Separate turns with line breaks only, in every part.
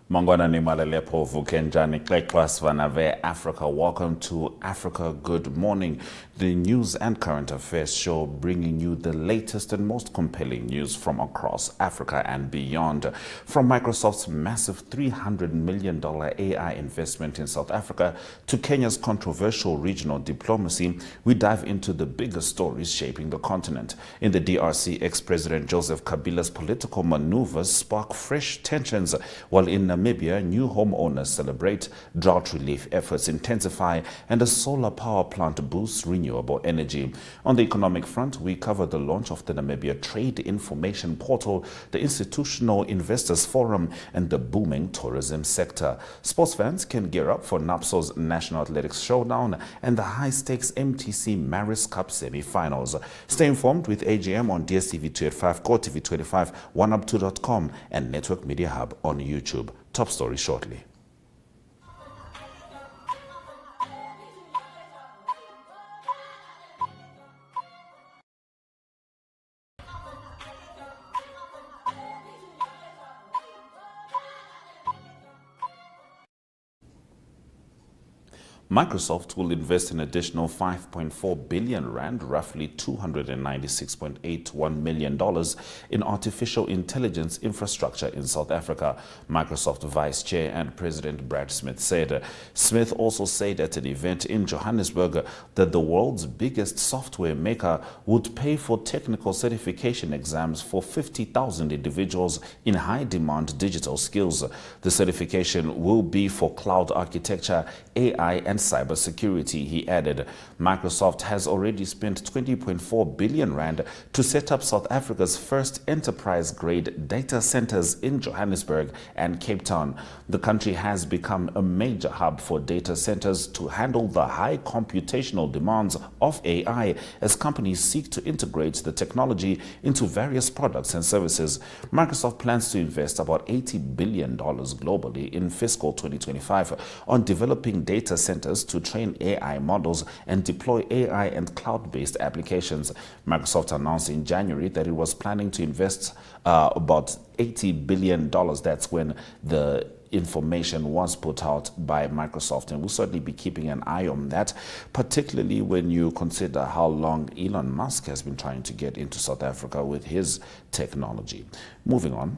Mangwana ni malelepo vukenjani kleklas vanave Africa. Welcome to Africa Good Morning, the news and current affairs show bringing you the latest and most compelling news from across Africa and beyond. From Microsoft's massive $300 million AI investment in South Africa to Kenya's controversial regional diplomacy, we dive into the biggest stories shaping the continent. In the DRC, ex-President Joseph Kabila's political maneuvers spark fresh tensions, while in Namibia, new homeowners celebrate, drought relief efforts intensify, and a solar power plant boosts renewable energy. On the economic front, we cover the launch of the Namibia Trade Information Portal, the Institutional Investors Forum, and the booming tourism sector. Sports fans can gear up for NAPSO's National Athletics Showdown and the high-stakes MTC Maris Cup semi-finals. Stay informed with AGM on DSTV 285, GoTV 25, OneUp2.com, and Network Media Hub on YouTube. Top story shortly. Microsoft will invest an additional 5.4 billion rand, roughly $296.81 million, in artificial intelligence infrastructure in South Africa, Microsoft Vice Chair and President Brad Smith said. Smith also said at an event in Johannesburg that the world's biggest software maker would pay for technical certification exams for 50,000 individuals in high-demand digital skills. The certification will be for cloud architecture, AI, and cybersecurity, he added. Microsoft has already spent 20.4 billion rand to set up South Africa's first enterprise-grade data centers in Johannesburg and Cape Town. The country has become a major hub for data centers to handle the high computational demands of AI as companies seek to integrate the technology into various products and services. Microsoft plans to invest about $80 billion globally in fiscal 2025 on developing data centers to train AI models and deploy AI and cloud-based applications. Microsoft announced in January that it was planning to invest about $80 billion. That's when the information was put out by Microsoft, and we'll certainly be keeping an eye on that, particularly when you consider how long Elon Musk has been trying to get into South Africa with his technology. Moving on.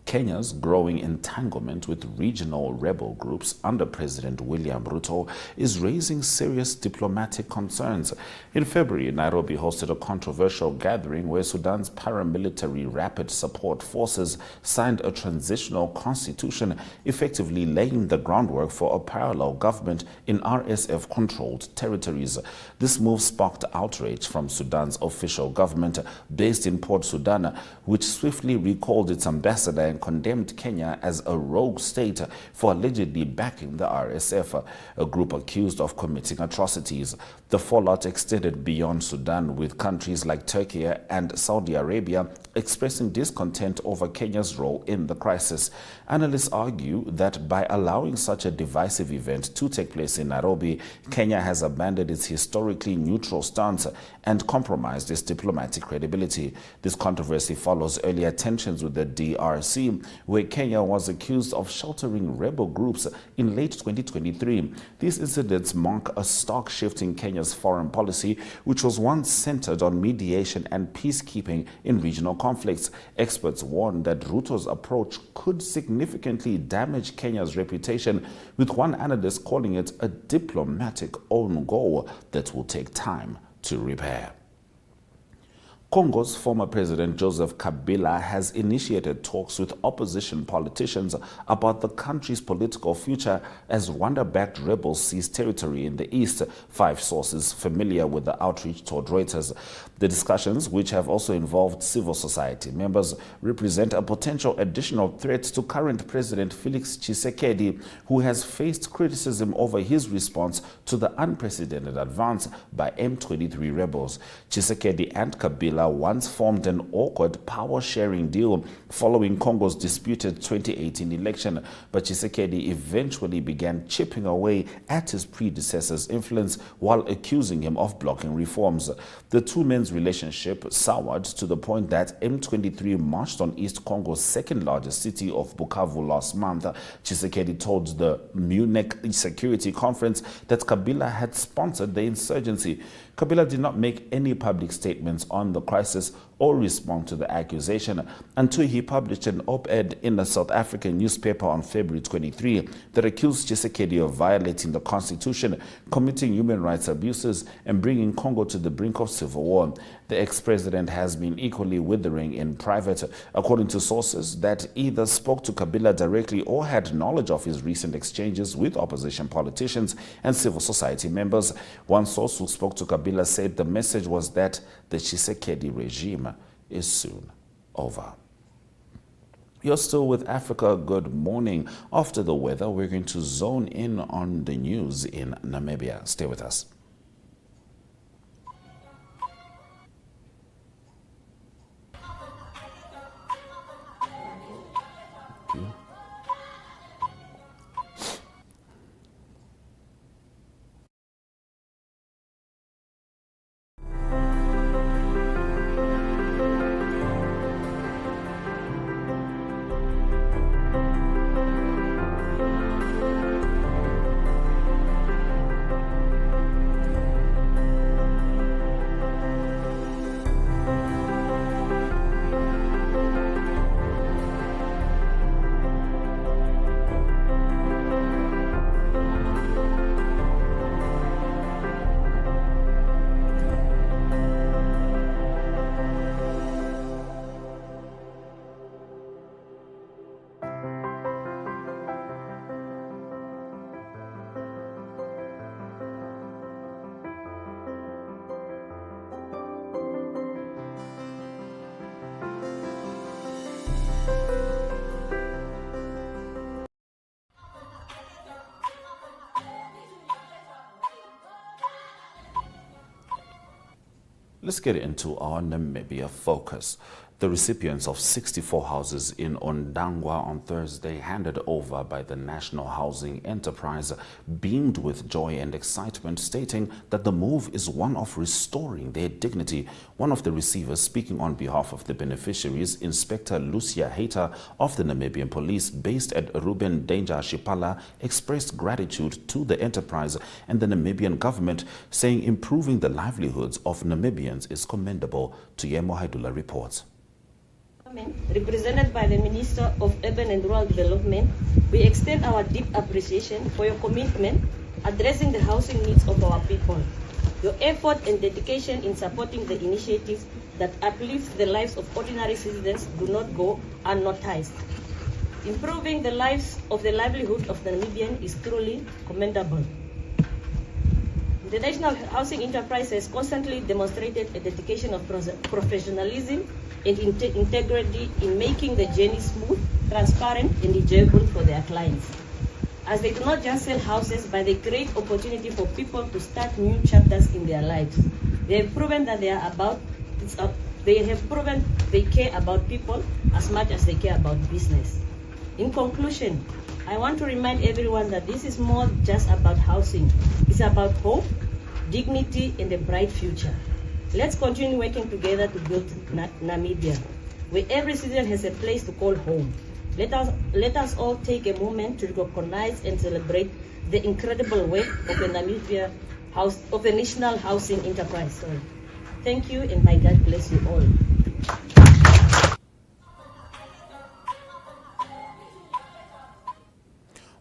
Kenya's growing entanglement with regional rebel groups under President William Ruto is raising serious diplomatic concerns. In February, Nairobi hosted a controversial gathering where Sudan's paramilitary Rapid Support Forces signed a transitional constitution, effectively laying the groundwork for a parallel government in RSF-controlled territories. This move sparked outrage from Sudan's official government based in Port Sudan, which swiftly recalled its ambassador and condemned Kenya as a rogue state for allegedly backing the RSF, a group accused of committing atrocities. The fallout extended beyond Sudan, with countries like Turkey and Saudi Arabia expressing discontent over Kenya's role in the crisis. Analysts argue that by allowing such a divisive event to take place in Nairobi, Kenya has abandoned its historically neutral stance and compromised its diplomatic credibility. This controversy follows earlier tensions with the DRC, where Kenya was accused of sheltering rebel groups in late 2023. These incidents mark a stark shift in Kenya's foreign policy, which was once centered on mediation and peacekeeping in regional conflicts. Experts warn that Ruto's approach could significantly damage Kenya's reputation, with one analyst calling it a diplomatic own goal that will take time to repair. Congo's former president Joseph Kabila has initiated talks with opposition politicians about the country's political future as Rwanda-backed rebels seize territory in the east, 5 sources familiar with the outreach told Reuters. The discussions, which have also involved civil society members, represent a potential additional threat to current President Felix Tshisekedi, who has faced criticism over his response to the unprecedented advance by M23 rebels. Tshisekedi and Kabila Kabila once formed an awkward power-sharing deal following Congo's disputed 2018 election, but Tshisekedi eventually began chipping away at his predecessor's influence while accusing him of blocking reforms. The two men's relationship soured to the point that M23 marched on East Congo's second-largest city of Bukavu last month. Tshisekedi told the Munich Security Conference that Kabila had sponsored the insurgency. Kabila did not make any public statements on the crisis or respond to the accusation until he published an op-ed in a South African newspaper on February 23 that accused Tshisekedi of violating the constitution, committing human rights abuses, and bringing Congo to the brink of civil war. The ex-president has been equally withering in private, according to sources that either spoke to Kabila directly or had knowledge of his recent exchanges with opposition politicians and civil society members. One source who spoke to Kabila said the message was that the Tshisekedi regime is soon over. You're still with Africa Good Morning. After the weather, we're going to zone in on the news in Namibia. Stay with us. Let's get into our Namibia focus. The recipients of 64 houses in Ondangwa on Thursday, handed over by the National Housing Enterprise, beamed with joy and excitement, stating that the move is one of restoring their dignity. One of the receivers, speaking on behalf of the beneficiaries, Inspector Lucia Hayter of the Namibian Police, based at Ruben Danger Shipala, expressed gratitude to the enterprise and the Namibian government, saying improving the livelihoods of Namibians is commendable. Tuyemo Haidula reports.
Represented by the Minister of Urban and Rural Development, we extend our deep appreciation for your commitment addressing the housing needs of our people. Your effort and dedication in supporting the initiatives that uplift the lives of ordinary citizens do not go unnoticed. Improving the lives of the livelihood of the Namibian is truly commendable. The National Housing Enterprise has constantly demonstrated a dedication of professionalism and integrity in making the journey smooth, transparent, and enjoyable for their clients. As they do not just sell houses, but they create opportunity for people to start new chapters in their lives. They have proven that they care about people as much as they care about business. In conclusion, I want to remind everyone that this is more just about housing. It's about hope, dignity, and a bright future. Let's continue working together to build Namibia, where every citizen has a place to call home. Let us all take a moment to recognize and celebrate the incredible work of the National Housing Enterprise. Thank you, and may God bless you all.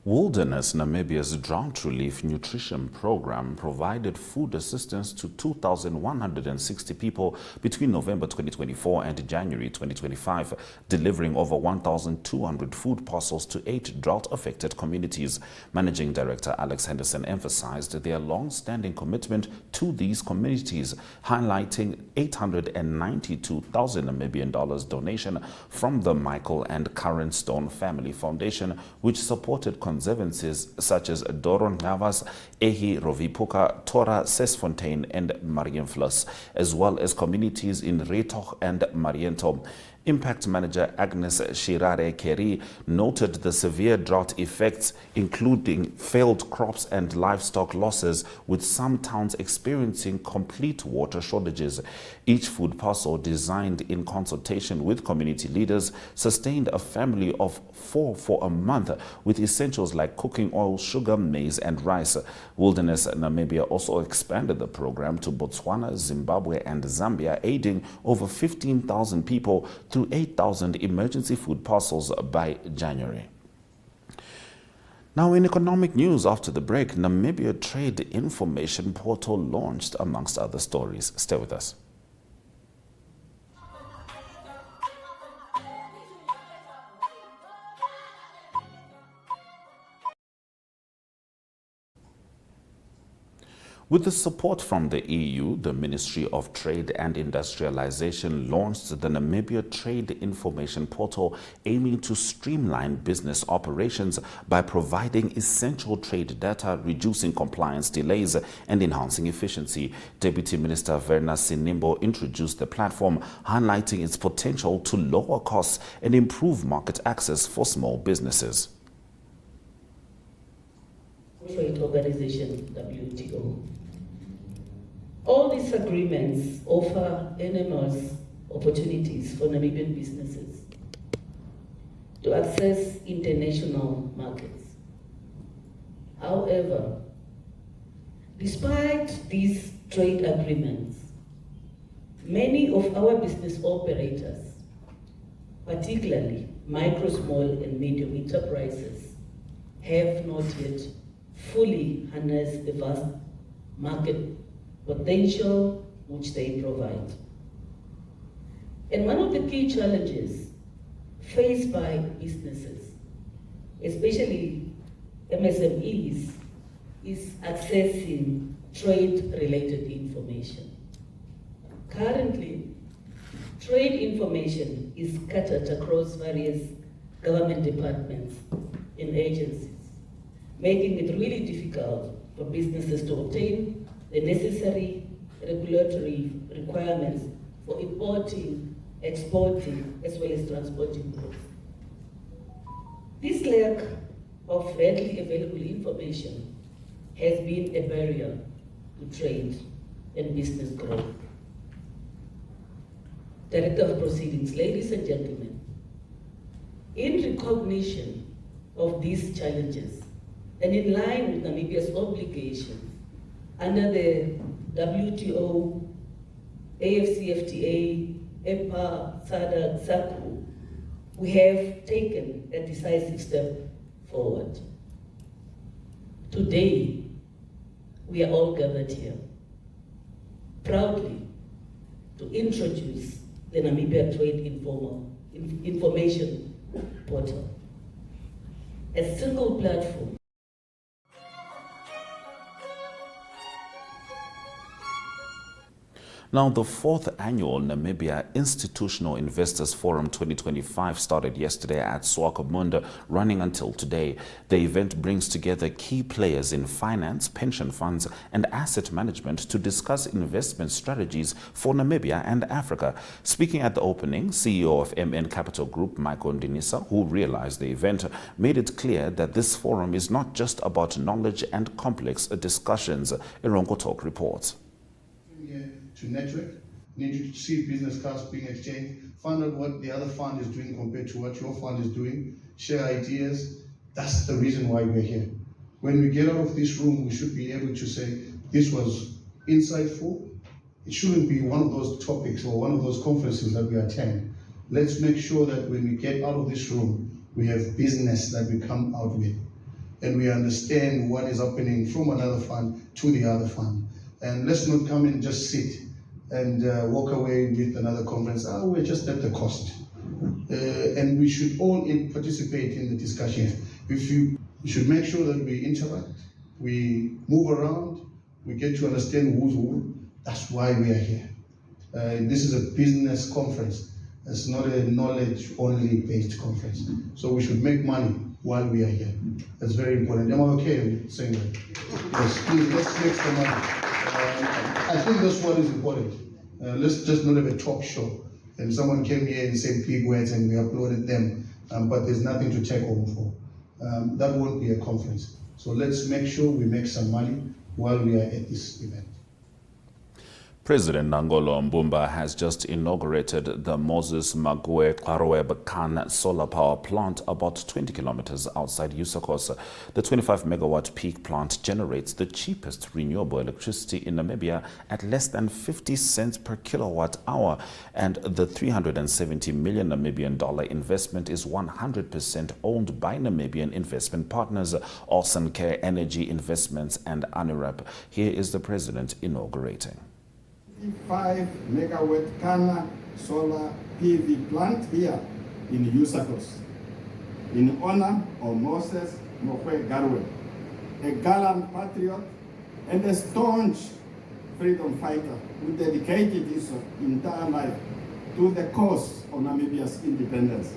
Wilderness Namibia's Drought Relief Nutrition Program provided food assistance to 2,160 people between November 2024 and January 2025, delivering over 1,200 food parcels to 8 drought-affected communities. Managing Director Alex Henderson emphasized their long-standing commitment to these communities, highlighting $892,000 Namibian donation from the Michael and Karen Stone Family Foundation, which supported conservancies such as Doron Navas, Ehi Rovipuka, Tora, Sesfontein and Marienfluss, as well as communities in Retoch and Marientom. Impact Manager Agnes Shirare Keri noted the severe drought effects, including failed crops and livestock losses, with some towns experiencing complete water shortages. Each food parcel, designed in consultation with community leaders, sustained a family of 4 for a month with essentials like cooking oil, sugar, maize and rice. Wilderness Namibia also expanded the program to Botswana, Zimbabwe and Zambia, aiding over 15,000 people through 8,000 emergency food parcels by January. Now, in economic news after the break, Namibia Trade Information Portal launched, amongst other stories. Stay with us. With the support from the EU, the Ministry of Trade and Industrialization launched the Namibia Trade Information Portal, aiming to streamline business operations by providing essential trade data, reducing compliance delays, and enhancing efficiency. Deputy Minister Verna Sinimbo introduced the platform, highlighting its potential to lower costs and improve market access for small businesses.
Trade Organization, WTO. All these agreements offer enormous opportunities for Namibian businesses to access international markets. However, despite these trade agreements, many of our business operators, particularly micro, small and medium enterprises, have not yet fully harnessed the vast market potential which they provide. And one of the key challenges faced by businesses, especially MSMEs, is accessing trade-related information. Currently, trade information is scattered across various government departments and agencies, making it really difficult for businesses to obtain the necessary regulatory requirements for importing, exporting, as well as transporting goods. This lack of readily available information has been a barrier to trade and business growth. Director of Proceedings, ladies and gentlemen, in recognition of these challenges and in line with Namibia's obligations under the WTO, AFCFTA, EPA, SADC, SACU, we have taken a decisive step forward. Today, we are all gathered here, proudly to introduce the Namibia Trade Information Portal, a single platform
Now, the 4th annual Namibia Institutional Investors Forum 2025 started yesterday at Swakopmund, running until today. The event brings together key players in finance, pension funds, and asset management to discuss investment strategies for Namibia and Africa. Speaking at the opening, CEO of MN Capital Group, Michael Ndinisa, who realized the event, made it clear that this forum is not just about knowledge and complex discussions. Irongo Talk reports.
To network, need to see business cards being exchanged, find out what the other fund is doing compared to what your fund is doing, share ideas. That's the reason why we're here. When we get out of this room, we should be able to say, this was insightful. It shouldn't be one of those topics or one of those conferences that we attend. Let's make sure that when we get out of this room, we have business that we come out with, and we understand what is happening from another fund to the other fund. And let's not come and just sit and walk away with another conference. We're just at the cost. And we should all participate in the discussion. We should make sure that we interact, we move around, we get to understand who's who. That's why we are here. This is a business conference. It's not a knowledge-only based conference. So we should make money while we are here. That's very important. Am I okay in saying that? Yes, please, let's make some money. I think that's what is important. Let's just not have a talk show. And someone came here and said big words and we uploaded them, but there's nothing to take home for. That won't be a conference. So let's make sure we make some money while we are at this event.
President Nangolo Mbumba has just inaugurated the Moses Magwe Karoeb Khan solar power plant about 20 kilometers outside Yusakos. The 25-megawatt peak plant generates the cheapest renewable electricity in Namibia at less than 50 cents per kilowatt hour, and the $370 million Namibian investment is 100% owned by Namibian investment partners Olsen Care Energy Investments and ANIRAP. Here is the president inaugurating.
5-megawatt Kana solar PV plant here in Yusakos, in honor of Moses Magwe Garwe, a gallant patriot and a staunch freedom fighter who dedicated his entire life to the cause of Namibia's independence.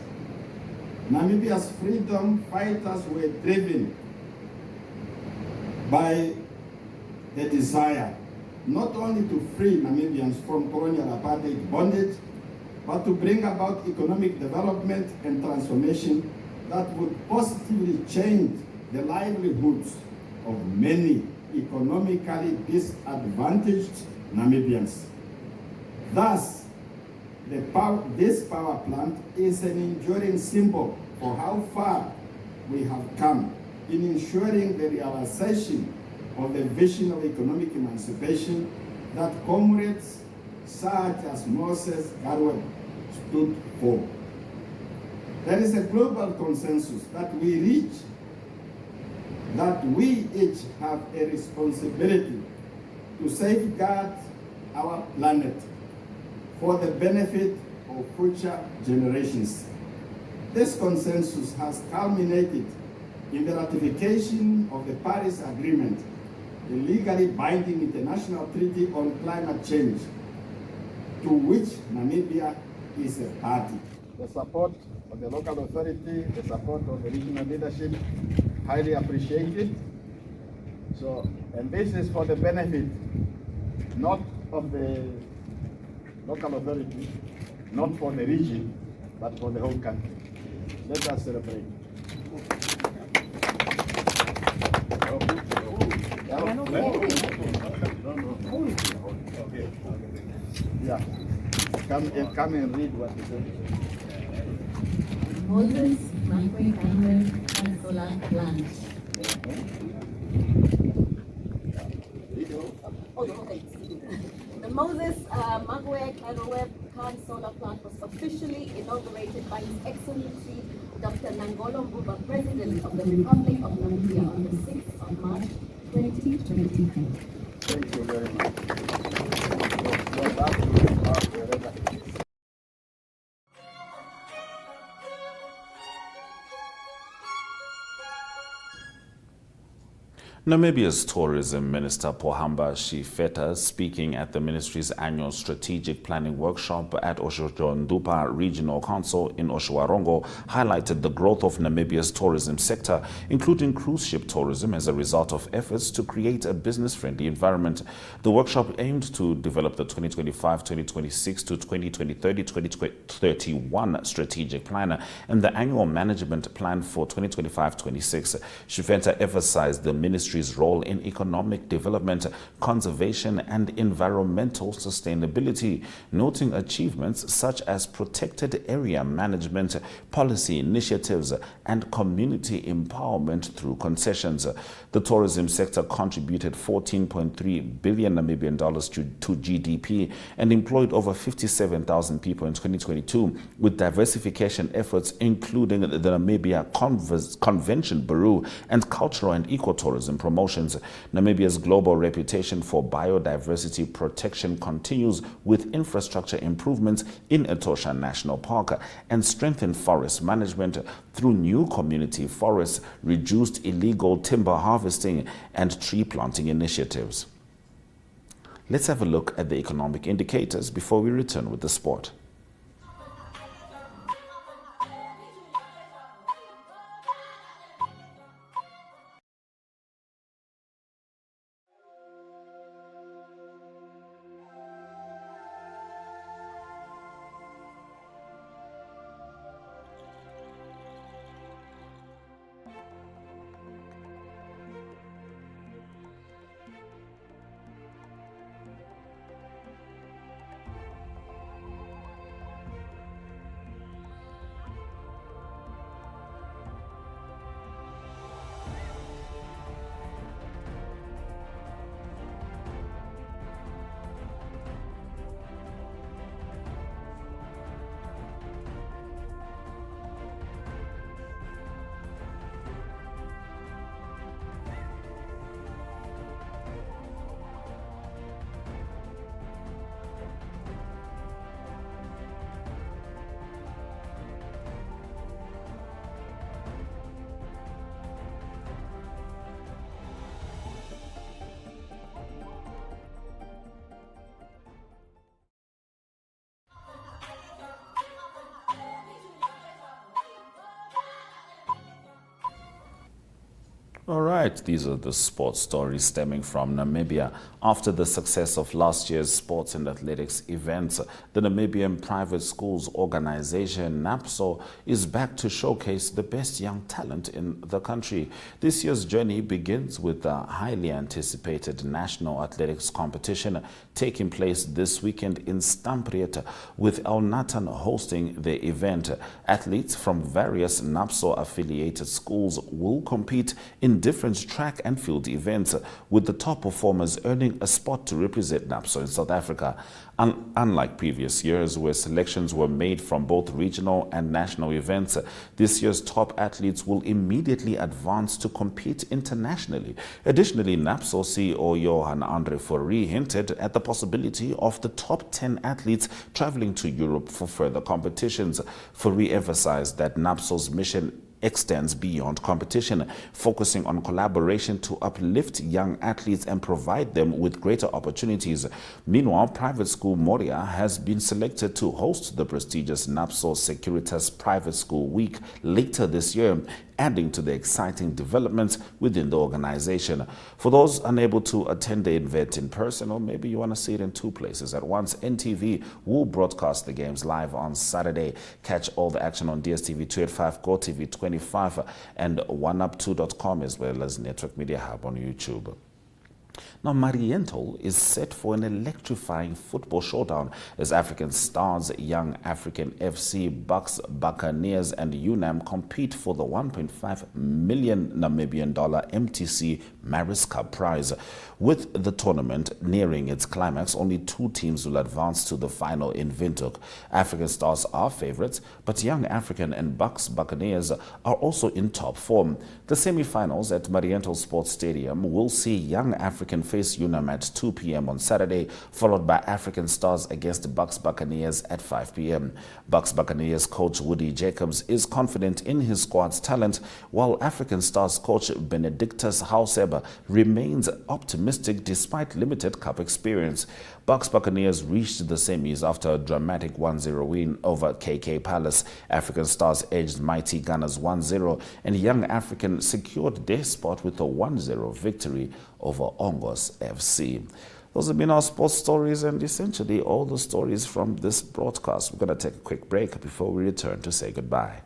Namibia's freedom fighters were driven by the desire not only to free Namibians from colonial apartheid bondage, but to bring about economic development and transformation that would positively change the livelihoods of many economically disadvantaged Namibians. Thus, this power plant is an enduring symbol for how far we have come in ensuring the realization of the vision of economic emancipation that comrades such as Moses Garwe stood for. There is a global consensus that we each have a responsibility to safeguard our planet for the benefit of future generations. This consensus has culminated in the ratification of the Paris Agreement, the legally binding international treaty on climate change, to which Namibia is a party. The support of the local authority, the support of the regional leadership, highly appreciated. And this is for the benefit, not of the local authority, not for the region, but for the whole country. Let us celebrate. Yeah. Come and read what it says.
Moses Magwe Garwe solar plant. The Moses Magwe Garwe solar plant was officially inaugurated by His Excellency Dr. Nangolo Mbumba, President of the Republic of Namibia, on the 6th of March, 2023.
Thank you very much.
Namibia's Tourism Minister Pohamba Shifeta, speaking at the ministry's annual strategic planning workshop at Oshojo-Ndupa Regional Council in Oshoarongo, highlighted the growth of Namibia's tourism sector, including cruise ship tourism, as a result of efforts to create a business-friendly environment. The workshop aimed to develop the 2025-2026 to 2030-2031 strategic plan and the annual management plan for 2025-26. Shifeta emphasized the ministry's role in economic development, conservation, and environmental sustainability, noting achievements such as protected area management, policy initiatives, and community empowerment through concessions. The tourism sector contributed $14.3 billion Namibian to GDP and employed over 57,000 people in 2022, with diversification efforts including the Namibia Convention Bureau and cultural and ecotourism promotions. Namibia's global reputation for biodiversity protection continues, with infrastructure improvements in Etosha National Park and strengthened forest management through new community forests, reduced illegal timber harvesting, and tree planting initiatives. Let's have a look at the economic indicators before we return with the sport. All right, these are the sports stories stemming from Namibia. After the success of last year's sports and athletics events, the Namibian Private Schools Organization, NAPSO, is back to showcase the best young talent in the country. This year's journey begins with the highly anticipated National Athletics Competition taking place this weekend in Stampriet, with Al Natan hosting the event. Athletes from various NAPSO-affiliated schools will compete in different track and field events, with the top performers earning a spot to represent NAPSO in South Africa. Unlike previous years where selections were made from both regional and national events, this year's top athletes will immediately advance to compete internationally. Additionally, NAPSO CEO Johan Andre Fourie hinted at the possibility of the top 10 athletes traveling to Europe for further competitions. Fourie emphasized that NAPSO's mission extends beyond competition, focusing on collaboration to uplift young athletes and provide them with greater opportunities. Meanwhile, private school Moria has been selected to host the prestigious NAPSO Securitas Private School Week later this year, adding to the exciting developments within the organization. For those unable to attend the event in person, or maybe you want to see it in two places at once, NTV will broadcast the games live on Saturday. Catch all the action on DSTV 285, GoTV 25, and oneup2.com, as well as Network Media Hub on YouTube. Now, Mariental is set for an electrifying football showdown as African Stars, Young African FC, Bucks, Buccaneers and UNAM compete for the 1.5 million Namibian dollar MTC Maris Cup prize. With the tournament nearing its climax, only two teams will advance to the final in Windhoek. African Stars are favorites, but Young African and Bucks Buccaneers are also in top form. The semi-finals at Mariental Sports Stadium will see Young African face UNAM at 2 p.m. on Saturday, followed by African Stars against Bucks Buccaneers at 5 p.m. Bucks Buccaneers coach Woody Jacobs is confident in his squad's talent, while African Stars coach Benedictus Hauseber remains optimistic despite limited cup experience. Bucks Buccaneers reached the semis after a dramatic 1-0 win over KK Palace. African Stars edged mighty Gunners 1-0, and Young African secured their spot with a 1-0 victory over Ongos FC. Those have been our sports stories and essentially all the stories from this broadcast. We're going to take a quick break before we return to say goodbye.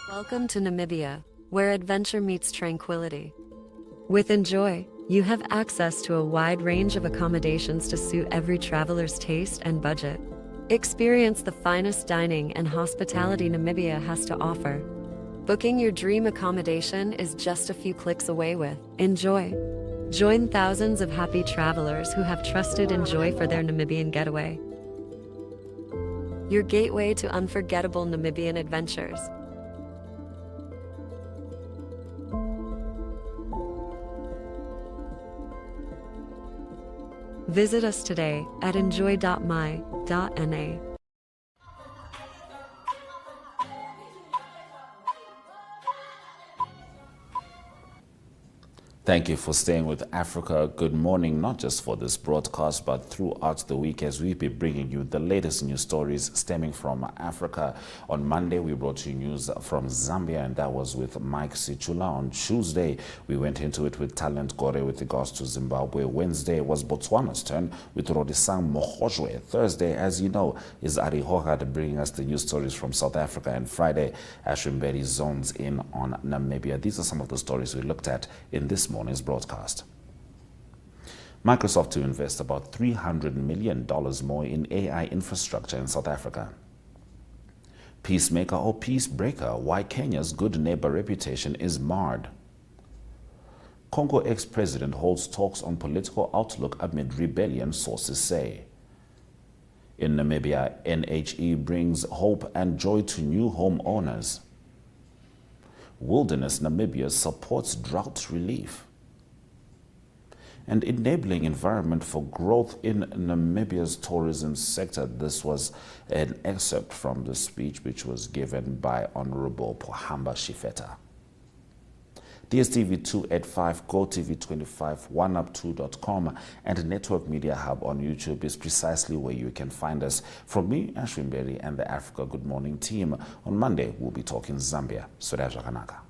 Welcome to Namibia, where adventure meets tranquility. With Enjoy, you have access to a wide range of accommodations to suit every traveler's taste and budget. Experience the finest dining and hospitality Namibia has to offer. Booking your dream accommodation is just a few clicks away with Enjoy. Join thousands of happy travelers who have trusted Enjoy for their Namibian getaway. Your gateway to unforgettable Namibian adventures. Visit us today at enjoy.my.na.
Thank you for staying with Africa Good Morning, not just for this broadcast, but throughout the week as we've been bringing you the latest news stories stemming from Africa. On Monday, we brought you news from Zambia, and that was with Mike Sichula. On Tuesday, we went into it with Talent Gore with regards to Zimbabwe. Wednesday was Botswana's turn with Rodisang Mohojwe. Thursday, as you know, is Ari Hogad bringing us the news stories from South Africa. And Friday, Ashwin Bedi zones in on Namibia. These are some of the stories we looked at in this morning's broadcast. Microsoft to invest about $300 million more in AI infrastructure in South Africa. Peacemaker or peacebreaker, why Kenya's good neighbor reputation is marred. Congo ex-president holds talks on political outlook amid rebellion, sources say. In Namibia, NHE brings hope and joy to new homeowners. Wilderness Namibia supports drought relief. And enabling environment for growth in Namibia's tourism sector. This was an excerpt from the speech which was given by Honorable Pohamba Shifeta. DSTV 2 at 5, GoTV 25, oneup2.com, and Network Media Hub on YouTube is precisely where you can find us. From me, Ashwin Berry, and the Africa Good Morning team, on Monday we'll be talking Zambia. Sodaja Kanaka.